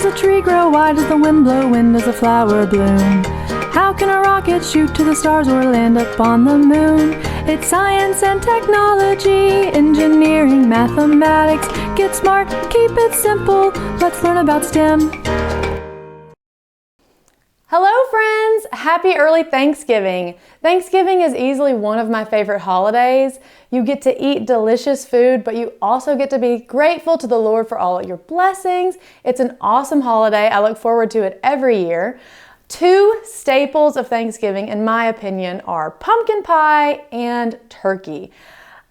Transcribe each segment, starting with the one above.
a tree grow? Why does the wind blow? When does a flower bloom? How can a rocket shoot to the stars or land up on the moon? It's science and technology, engineering, mathematics. Get smart, keep it simple. Let's learn about STEM. Hello friends! Happy early Thanksgiving! Thanksgiving is easily one of my favorite holidays. You get to eat delicious food, but you also get to be grateful to the Lord for all your blessings. It's an awesome holiday. I look forward to it every year. Two staples of Thanksgiving, in my opinion, are pumpkin pie and turkey.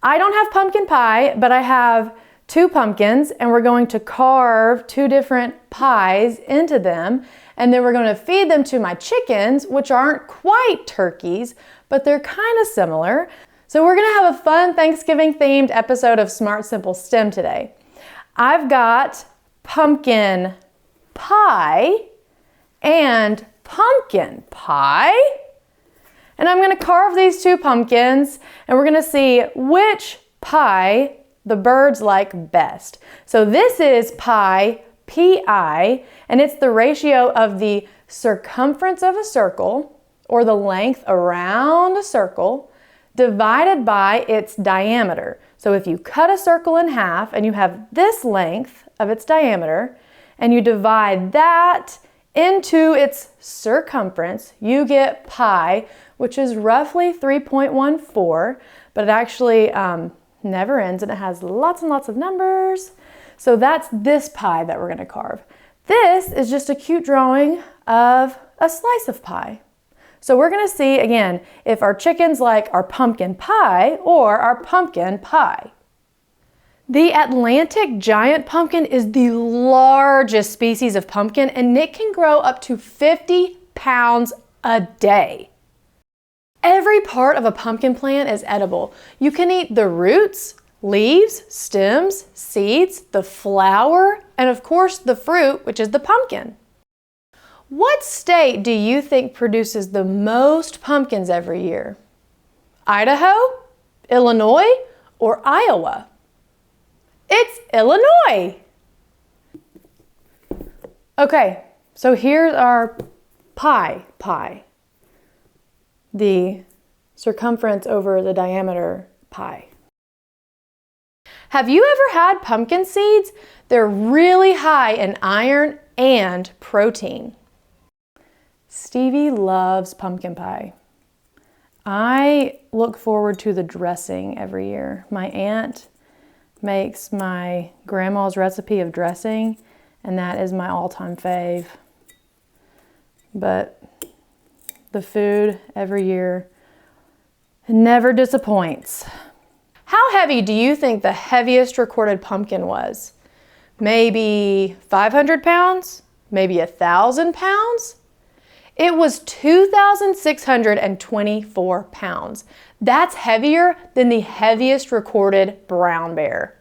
I don't have pumpkin pie, but I have two pumpkins, and we're going to carve two different pies into them. And then we're going to feed them to my chickens, which aren't quite turkeys, but they're kind of similar. So we're going to have a fun Thanksgiving themed episode of Smart Simple STEM today. I've got pumpkin pie and pumpkin pie. And I'm going to carve these two pumpkins and we're going to see which pie the birds like best. So this is pie PI, and it's the ratio of the circumference of a circle, or the length around a circle, divided by its diameter. So if you cut a circle in half and you have this length of its diameter, and you divide that into its circumference, you get pi, which is roughly 3.14, but it actually never ends and it has lots and lots of numbers. So that's this pie that we're going to carve. This is just a cute drawing of a slice of pie. So we're going to see again if our chickens like our pumpkin pie or our pumpkin pie. The Atlantic giant pumpkin is the largest species of pumpkin, and it can grow up to 50 pounds a day. Every part of a pumpkin plant is edible. You can eat the roots, leaves, stems, seeds, the flower, and of course the fruit, which is the pumpkin. What state do you think produces the most pumpkins every year? Idaho, Illinois, or Iowa? It's Illinois! Okay, so here's our pie. The circumference over the diameter pie. Have you ever had pumpkin seeds? They're really high in iron and protein. Stevie loves pumpkin pie. I look forward to the dressing every year. My aunt makes my grandma's recipe of dressing, and that is my all-time fave. But the food every year never disappoints. How heavy do you think the heaviest recorded pumpkin was? Maybe 500 pounds? Maybe 1,000 pounds? It was 2,624 pounds. That's heavier than the heaviest recorded brown bear.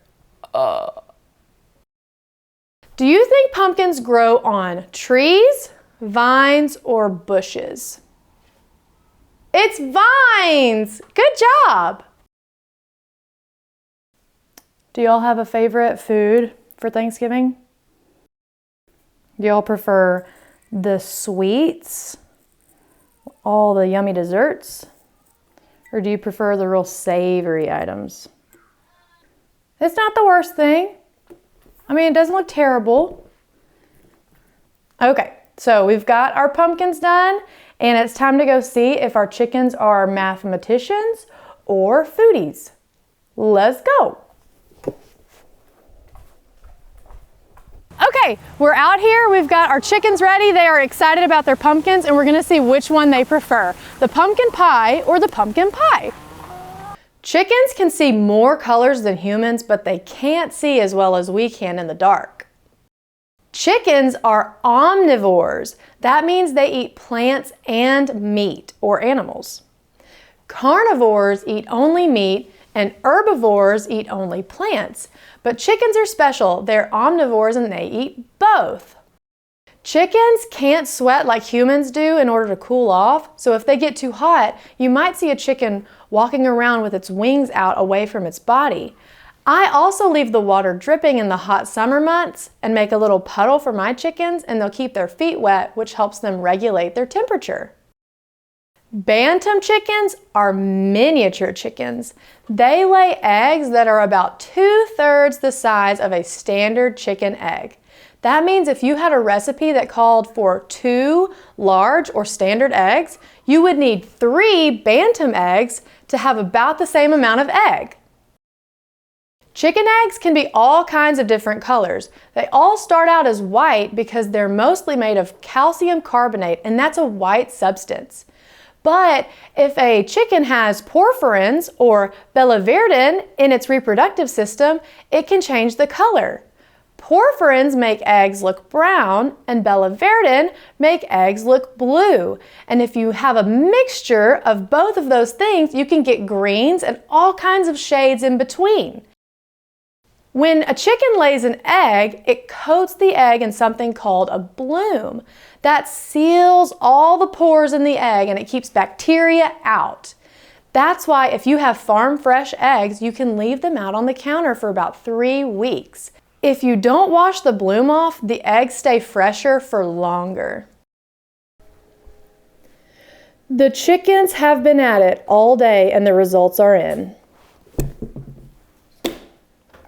Do you think pumpkins grow on trees, vines, or bushes? It's vines! Good job! Do y'all have a favorite food for Thanksgiving? Do y'all prefer the sweets, all the yummy desserts, or do you prefer the real savory items? It's not the worst thing. I mean, it doesn't look terrible. Okay, so we've got our pumpkins done, and it's time to go see if our chickens are mathematicians or foodies. Let's go. Okay, we're out here. We've got our chickens ready. They are excited about their pumpkins, and we're gonna see which one they prefer, the pumpkin pie or the pumpkin pie. Chickens can see more colors than humans, but they can't see as well as we can in the dark. Chickens are omnivores. That means they eat plants and meat, or animals. Carnivores eat only meat, and herbivores eat only plants. But chickens are special. They're omnivores and they eat both. Chickens can't sweat like humans do in order to cool off, so if they get too hot, you might see a chicken walking around with its wings out away from its body. I also leave the water dripping in the hot summer months and make a little puddle for my chickens, and they'll keep their feet wet, which helps them regulate their temperature. Bantam chickens are miniature chickens. They lay eggs that are about 2/3 the size of a standard chicken egg. That means if you had a recipe that called for 2 large or standard eggs, you would need 3 bantam eggs to have about the same amount of egg. Chicken eggs can be all kinds of different colors. They all start out as white because they're mostly made of calcium carbonate, and that's a white substance. But if a chicken has porphyrins or biliverdin in its reproductive system, it can change the color. Porphyrins make eggs look brown, and biliverdin make eggs look blue. And if you have a mixture of both of those things, you can get greens and all kinds of shades in between. When a chicken lays an egg, it coats the egg in something called a bloom. That seals all the pores in the egg and it keeps bacteria out. That's why if you have farm fresh eggs, you can leave them out on the counter for about 3 weeks. If you don't wash the bloom off, the eggs stay fresher for longer. The chickens have been at it all day and the results are in.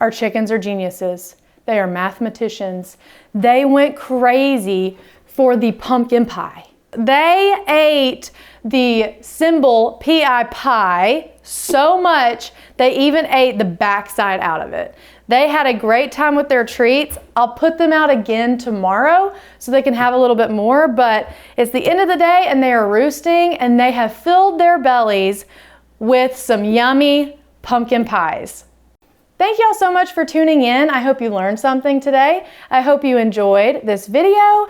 Our chickens are geniuses. They are mathematicians. They went crazy for the pumpkin pie. They ate the symbol PI pie so much they even ate the backside out of it. They had a great time with their treats. I'll put them out again tomorrow so they can have a little bit more, but it's the end of the day and they are roosting and they have filled their bellies with some yummy pumpkin pies. Thank y'all so much for tuning in. I hope you learned something today. I hope you enjoyed this video.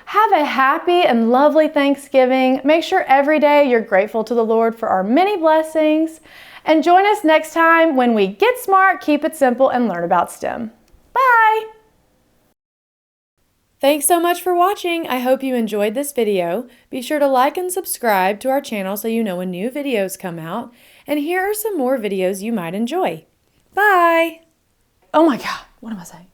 Have a happy and lovely Thanksgiving. Make sure every day you're grateful to the Lord for our many blessings. And join us next time when we get smart, keep it simple, and learn about STEM. Bye! Thanks so much for watching. I hope you enjoyed this video. Be sure to like and subscribe to our channel so you know when new videos come out. And here are some more videos you might enjoy. Bye! Oh my God, what am I saying?